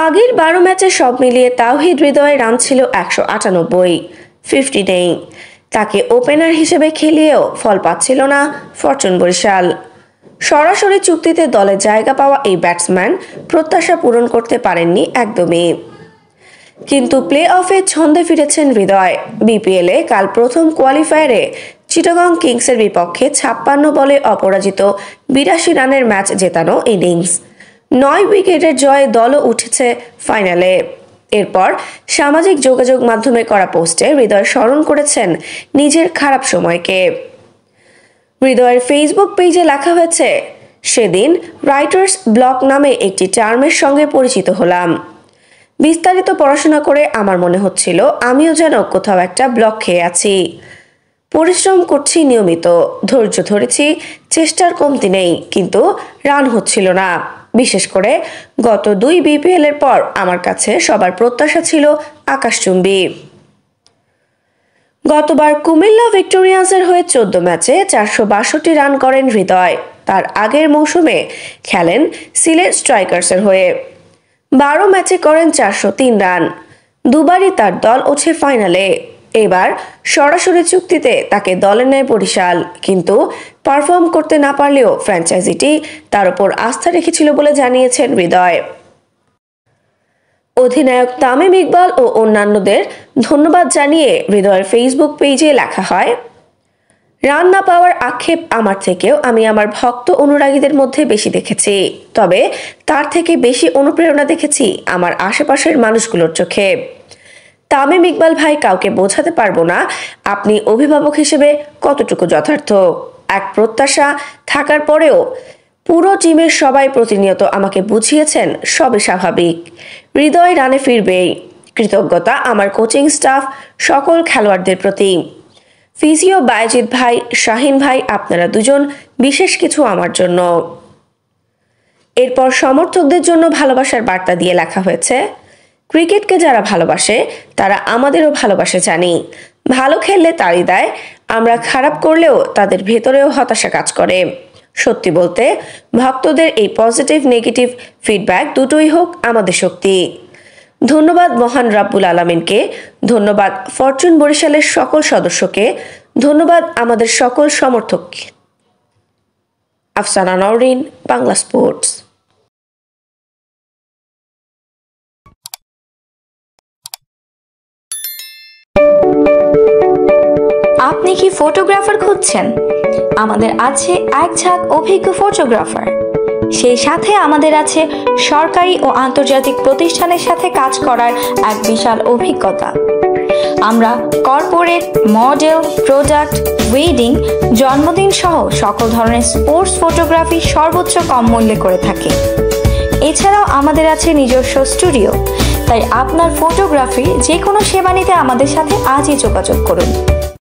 আগের 12 ম্যাচে সব মিলিয়ে তাওহিদ হৃদয়ের রান ছিল 198, 50 নেই। তাকে ওপেনার হিসেবে খেলিয়েও ফল পাচ্ছিল না ফরচুন বরিশাল। সরাসরি চুক্তিতে দলে জায়গা পাওয়া এই ব্যাটসম্যান প্রত্যাশা পূরণ করতে পারেননি একদমই। কিন্তু প্লে অফে ছন্দে ফিরেছেন হৃদয়। বিপিএলে কাল প্রথম কোয়ালিফায়ারে চিটাগং কিংসের বিপক্ষে 56 বলে অপরাজিত 82 রানের ম্যাচ জেতানো ইনিংস। 9 উইকেটের জয়ে দলও উঠেছে ফাইনালে। এরপর সামাজিক যোগাযোগ মাধ্যমে করা পোস্টে হৃদয় স্মরণ করেছেন নিজের খারাপ সময়কে। হৃদয়ের ফেসবুক পেজে লেখা হয়েছে, সেদিন রাইটার্স ব্লক নামে একটি টার্মের সঙ্গে পরিচিত হলাম। বিস্তারিত পড়াশোনা করে আমার মনে হচ্ছিল আমিও যেন কোথাও একটা ব্লক খেয়ে আছি। পরিশ্রম করছি নিয়মিত, ধৈর্য ধরেছি, চেষ্টার কমতি নেই, কিন্তু রান হচ্ছিল না। বিশেষ করে গত 2 বিপিএল এর পর আমার কাছে সবার প্রত্যাশা ছিল আকাশচুম্বী। গতবার কুমিল্লা ভিক্টোরিয়ান্সের হয়ে 14 ম্যাচে 462 রান করেন হৃদয়। তার আগের মৌসুমে খেলেন সিলেট স্ট্রাইকার্সের হয়ে। 12 ম্যাচে করেন 403 রান। দুবারই তার দল ওঠে ফাইনালে। এবার সরাসরি চুক্তিতে তাকে দলে নেয় বরিশাল, কিন্তু পারফর্ম করতে না পারলেও ফ্র্যাঞ্চাইজিটি তার উপর আস্থা রেখেছিল বলে জানিয়েছেন হৃদয়। অধিনায়ক তামিম ইকবাল ও অন্যান্যদের ধন্যবাদ জানিয়ে হৃদয়ের ফেসবুক পেজে লেখা হয়, রান না পাওয়ার আক্ষেপ আমার থেকেও আমি আমার ভক্ত অনুরাগীদের মধ্যে বেশি দেখেছি, তবে তার থেকে বেশি অনুপ্রেরণা দেখেছি আমার আশেপাশের মানুষগুলোর চোখে। তামিম ইকবাল ভাই, কাউকে বোঝাতে পারবো না আপনি অভিভাবক হিসেবে কতটুকু যথার্থ। এক প্রত্যাশা থাকার পরেও পুরো টিমের সবাই প্রতিনিয়ত আমাকে বুঝিয়েছেন সবই স্বাভাবিক। হৃদয় রানে ফিরবেই। কৃতজ্ঞতা আমার কোচিং স্টাফ, সকল খেলোয়াড়দের প্রতি। ফিজিও বায়েজিদ ভাই, শাহিন ভাই, আপনারা দুজন বিশেষ কিছু আমার জন্য। এরপর সমর্থকদের জন্য ভালোবাসার বার্তা দিয়ে লেখা হয়েছে, ক্রিকেটকে যারা ভালোবাসে তারা আমাদেরও ভালোবাসে জানি। ভালো খেললে তালি দেয়, আমরা খারাপ করলেও তাদের ভেতরেও হতাশা কাজ করে। সত্যি বলতে ভক্তদের এই পজিটিভ নেগেটিভ ফিডব্যাক দুটোই হোক আমাদের শক্তি। ধন্যবাদ মহান রাব্বুল আলামিনকে, ধন্যবাদ ফরচুন বরিশালের সকল সদস্যকে, ধন্যবাদ আমাদের সকল সমর্থককে। আফসানা নওরিন, বাংলা স্পোর্টস। আপনি কি ফটোগ্রাফার খুঁজছেন? আমাদের আছে এক ঝাঁক অভিজ্ঞ ফটোগ্রাফার। সেই সাথে আমাদের আছে সরকারি ও আন্তর্জাতিক প্রতিষ্ঠানের সাথে কাজ করার এক বিশাল অভিজ্ঞতা। আমরা কর্পোরেট, মডেল, প্রোডাক্ট, ওয়েডিং, জন্মদিন সহ সকল ধরনের স্পোর্টস ফটোগ্রাফি সর্বোচ্চ কম মূল্যে করে থাকি। এছাড়াও আমাদের আছে নিজস্ব স্টুডিও। তাই আপনার ফটোগ্রাফির যে কোনো সেবা নিতে আমাদের সাথে আজই যোগাযোগ করুন।